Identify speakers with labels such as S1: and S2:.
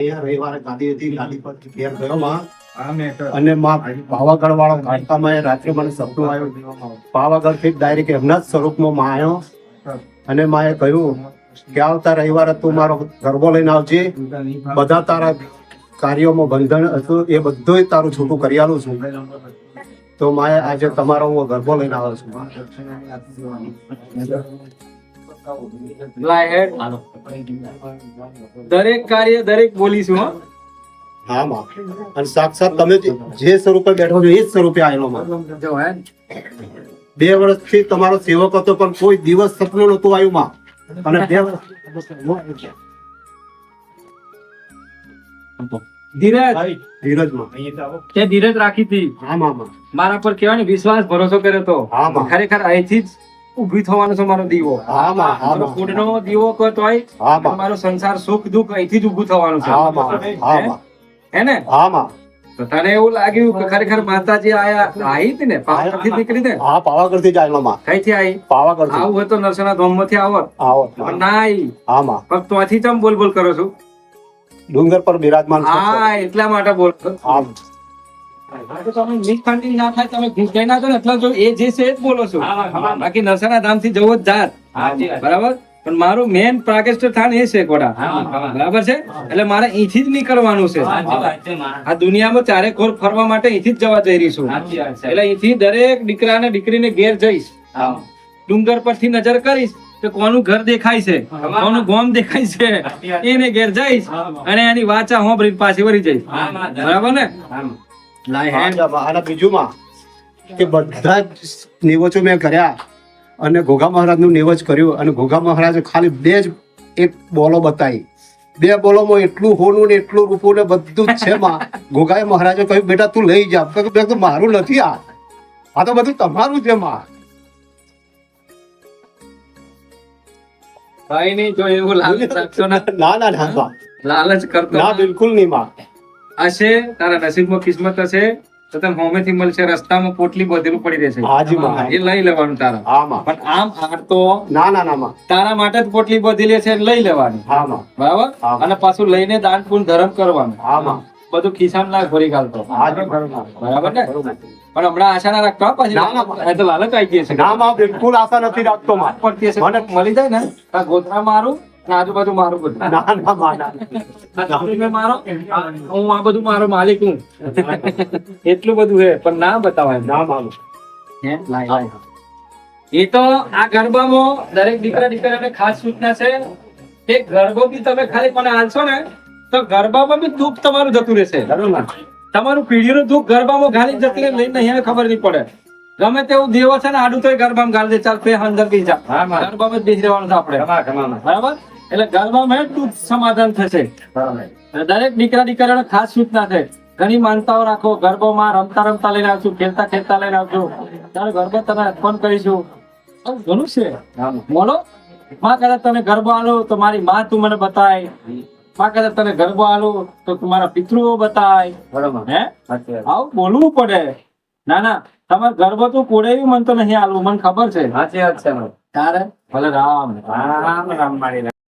S1: રવિવારે ગાડી હતી, ગાડી પર ઘેર ગયો માં, અને માં પાવાગઢ વાળો ઘાટકામાં રાત્રે મને સપનું આવ્યું. પાવાગઢ થી ડાયરેક્ટ એમના જ સ્વરૂપમાં માં આવ્યો અને માએ કહ્યું કે આવતા રવિવારે તું મારો ગરબો લઈને આવજે, બધા તારા કાર્યોમાં બંધન હતું એ બધું તારું છૂટું કરી આલું છું. તો માએ આજે તમારો હું ગરબો લઈને આવ્યો છું.
S2: દરેક કાર્ય દરેક બોલીશું.
S1: હા માં, અને સાક્ષાત તમે જે સ્વરૂપે બેઠો છો એ જ સ્વરૂપે આવેલો માં. 2 વર્ષથી તમારો સેવક હતો પણ કોઈ દિવસ સપનું નતું આવ્યું માં, અને 2 વર્ષ
S2: ધીરજ રાખી હતી.
S1: હા માં,
S2: મારા પર કેવાનો વિશ્વાસ ભરોસો કર્યો હતો.
S1: હા માં,
S2: ખરેખર અહીંથી જ ઉભી થવાનો છે મારો દીવો.
S1: હા માં, હા
S2: મારો
S1: માં,
S2: કુળનો દીવો કહેતો હોય.
S1: હા માં,
S2: મારો સંસાર સુખ દુઃખ અહીંથી જ ઉભું થવાનું છે.
S1: હા માં, હા માં,
S2: હે ને?
S1: હા માં.
S2: તો તને એવું લાગ્યું કે ખરેખર માતાજી આવી હતી ને? પાવાગઢથી નીકળી ને?
S1: હા, પાવાગઢ થી જ આવેલો માં.
S2: કઈથી આવી?
S1: પાવાગઢ થી.
S2: આવું હોય તો નરસણા ધામમાંથી આવત.
S1: આવો.
S2: પણ ના આવી.
S1: હા માં,
S2: પણ ત્યાંથી ચમ બોલ બોલ કરો છો?
S1: ડુંગર પર બિરાજમાન છો.
S2: હા, એટલા માટે બોલ.
S1: હા,
S2: તમે નિષ્ઠાંતિ ના થાય, તમે ઘૂંટાઈ ના થાય, એટલે જો એ જે છે એ જ બોલો છો. બાકી નરસણા ધામ થી જવો જ જાત. બરાબર. પણ મારું મેન પ્રાગટ્ય સ્થાન એ છે કોડા. બરાબર છે. એટલે મારે અહીંથી જ નીકળવાનું છે. આ દુનિયામાં ચારે કોર ફરવા માટે અહીંથી જ જવા જઈ રહી છું. એટલે અહીંથી દરેક દીકરા ને દીકરીને ઘેર જઈશ. ડુંગર પરથી નજર કરીશ તો કોનું ઘર દેખાય છે, કોનું ગોમ દેખાય છે, એને ઘેર જઈશ અને એની વાચા હોંભરીને પાછી વળી જઈશ. બરાબર ને?
S1: અને બીજું માં કે બધા જ નિવચો મેં કર્યા અને ઘોઘા મહારાજ નું નિવચ કર્યું, અને ઘોઘા મહારાજે ખાલી 2 જ એક બોલો બતાવી. 2 બોલોમાં એટલું હોનું ને એટલું રૂપું ને બધું જ છે માં. ઘોઘાએ મહારાજે કહ્યું બેટા તું લઈ જા. તો મારું નથી, આ તો બધું તમારું છે માં.
S2: ભાઈ નહીં જો એવું લાલચ રાખશો ના.
S1: ના ના ના માં.
S2: લાલચ કરતો
S1: ના, બિલકુલ નહીં માં.
S2: હશે તારા નસીબમાં કિસ્મત હશે તો તને હોમેથી મળશે. રસ્તામાં પોટલી બધેલું પડી રહેશે.
S1: હાજી માં.
S2: એ લઈ લેવાનું તારા.
S1: હા માં.
S2: પણ આમ આડ તો
S1: ના ના ના માં.
S2: તારા માટે જ પોટલી બધેલી છે, લઈ લેવાની.
S1: હા માં.
S2: બરાબર.
S1: હા.
S2: અને પાછું લઈને દાન પુણ્ય ધર્મ કરવાનું.
S1: હા માં.
S2: બધું ખિસ્સામાં ના ભરી ગાલતો.
S1: હાજી બરોબર.
S2: બરાબર ને? પણ હમણાં આશા ના રાખતો. પછી
S1: ના, ના.
S2: એ તો લાલચ આવી ગઈ છે.
S1: ના માં, બિલકુલ આશા નથી રાખતો માં.
S2: પડતી હશે. મને મળી જાય ને આ ગોથરા મારું ને આજુબાજુ મારું બધું.
S1: ના ના માં, ના.
S2: મેં મારો હું આ બધું મારો માલિક હું. એટલું બધું છે પણ ના બતાવાય.
S1: ના માં.
S2: હે? લાય. એ તો આ ગરબામાં દરેક દીકરા દીકરાને ખાસ સૂચના છે કે ગરબો બી તમે ખાલી મને આલશો ને તો ગરબામાં બી દુઃખ તમારું જતું રહેશે. તમારું પીઢીનું દુઃખ ગરબામાં ગાલી જતી રહે, લઈને અહીંયા ખબર નહીં પડે. ગમે તેવું દેવો છે ને આડું તો ગરબામાં ગાલી દે. ચાલ પે અંદર બી જા. ગરબામાં જ બેસી રહેવાનું છે આપણે. બરાબર. એટલે ગરબામાં દુઃખ સમાધાન થશે. દરેક દીકરા દીકરાને ખાસ સૂચના છે. ઘણી માનતાઓ રાખો. ગરબામાં રમતા રમતા લઈને આવશું, ખેલતા ખેલતા લઈને આવજો. ત્યારે ગરબા તને અર્પણ કરીશું. ઘણું છે. બોલો. માં કદાચ તને ગરબો આલો તો મારી માં તું મને બતાય. માં કદાચ તને ગરબો આલો તો તમારા પિતૃઓ બતાય. બરોબર. હે? આવું બોલવું પડે. ના ના, તમારે ગરબો તું કોડેયું મને તો નહીં આલવું, મને ખબર છે. સાચી વાત છે. તારે ભલે રામ રામ રામ મારી